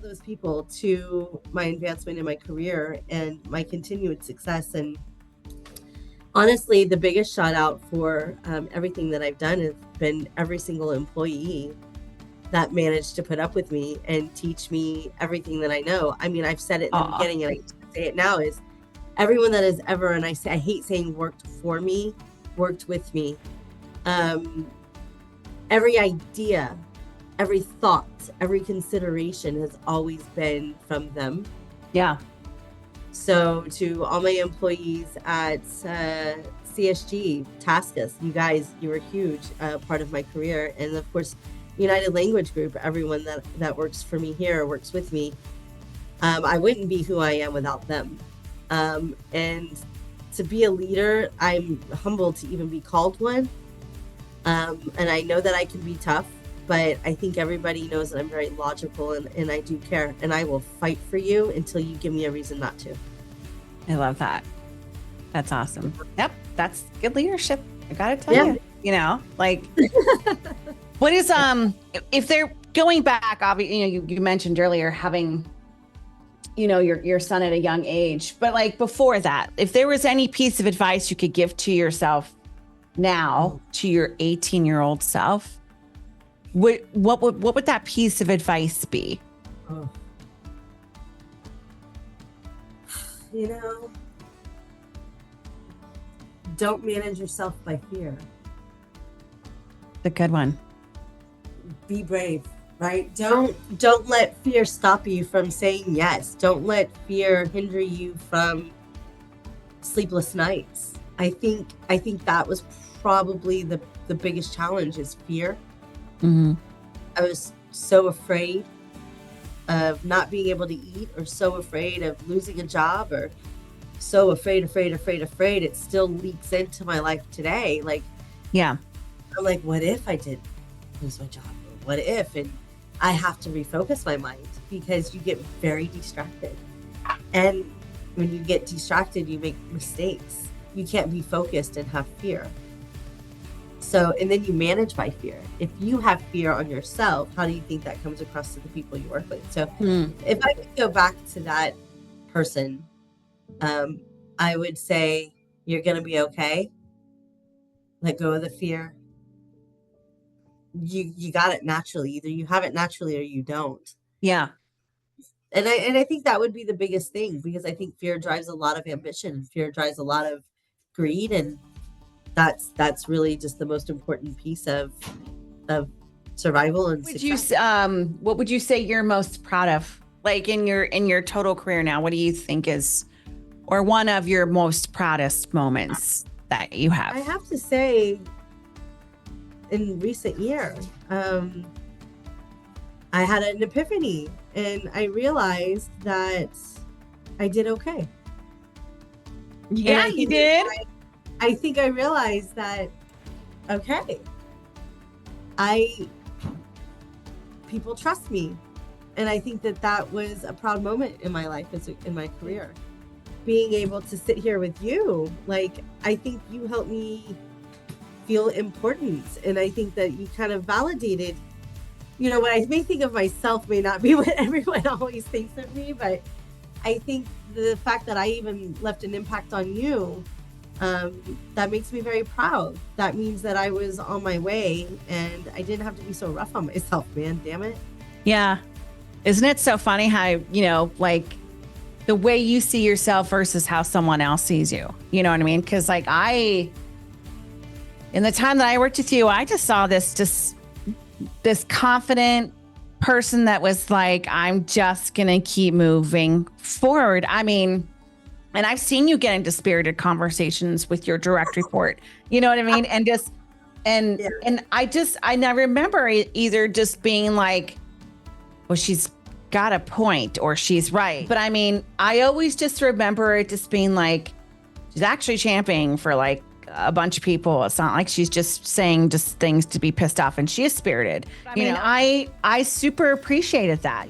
those people to my advancement in my career and my continued success. And honestly, the biggest shout out for everything that I've done has been every single employee that managed to put up with me and teach me everything that I know. I mean, I've said it in the beginning and I say it now, is everyone that has ever, and I hate saying worked for me, worked with me. Every idea, every thought, every consideration has always been from them. Yeah. So to all my employees at CSG, Taskus, you guys, you were a huge part of my career. And of course, United Language Group, everyone that works for me here, works with me. I wouldn't be who I am without them. And to be a leader, I'm humbled to even be called one. And I know that I can be tough, but I think everybody knows that I'm very logical and I do care. And I will fight for you until you give me a reason not to. I love that. That's awesome. Yep. That's good leadership. I gotta tell you, like, what is, if they're going back, obviously, you mentioned earlier having, your son at a young age, but like before that, if there was any piece of advice you could give to yourself now, to your 18-year-old self, what would that piece of advice be? Oh. Don't manage yourself by fear. The good one. Be brave, right? Don't let fear stop you from saying yes. Don't let fear hinder you from sleepless nights. I think that was probably the biggest challenge, is fear. Mm-hmm. I was so afraid of not being able to eat, or so afraid of losing a job, or so afraid. It still leaks into my life today. Like, yeah, I'm like, what if I did lose my job? Or what if? And I have to refocus my mind, because you get very distracted. And when you get distracted, you make mistakes. You can't be focused and have fear. So, and then you manage by fear. If you have fear on yourself, how do you think that comes across to the people you work with? So if I could go back to that person, I would say, you're going to be okay. Let go of the fear. You got it naturally. Either you have it naturally or you don't. Yeah. And I think that would be the biggest thing, because I think fear drives a lot of ambition. Fear drives a lot of greed, and that's really just the most important piece of survival and success. What would you say you're most proud of, like in your total career now? What do you think is, or one of your most proudest moments that you have? I have to say, in recent years, I had an epiphany, and I realized that I did okay. Yeah, you did. I think I realized that, okay, people trust me. And I think that was a proud moment in my life, in my career. Being able to sit here with you, like, I think you helped me feel important. And I think that you kind of validated, what I may think of myself may not be what everyone always thinks of me, but I think the fact that I even left an impact on you, that makes me very proud. That means that I was on my way and I didn't have to be so rough on myself, man. Damn it. Yeah. Isn't it so funny how, like the way you see yourself versus how someone else sees you? You know what I mean? Because like in the time that I worked with you, I just saw this confident person that was like, I'm just going to keep moving forward. I mean, and I've seen you get into spirited conversations with your direct report, you know what I mean? And I never remember either just being like, well, she's got a point or she's right. But I mean, I always just remember it just being like, she's actually championing for like a bunch of people. It's not like she's just saying just things to be pissed off, and she is spirited. I mean, I super appreciated that,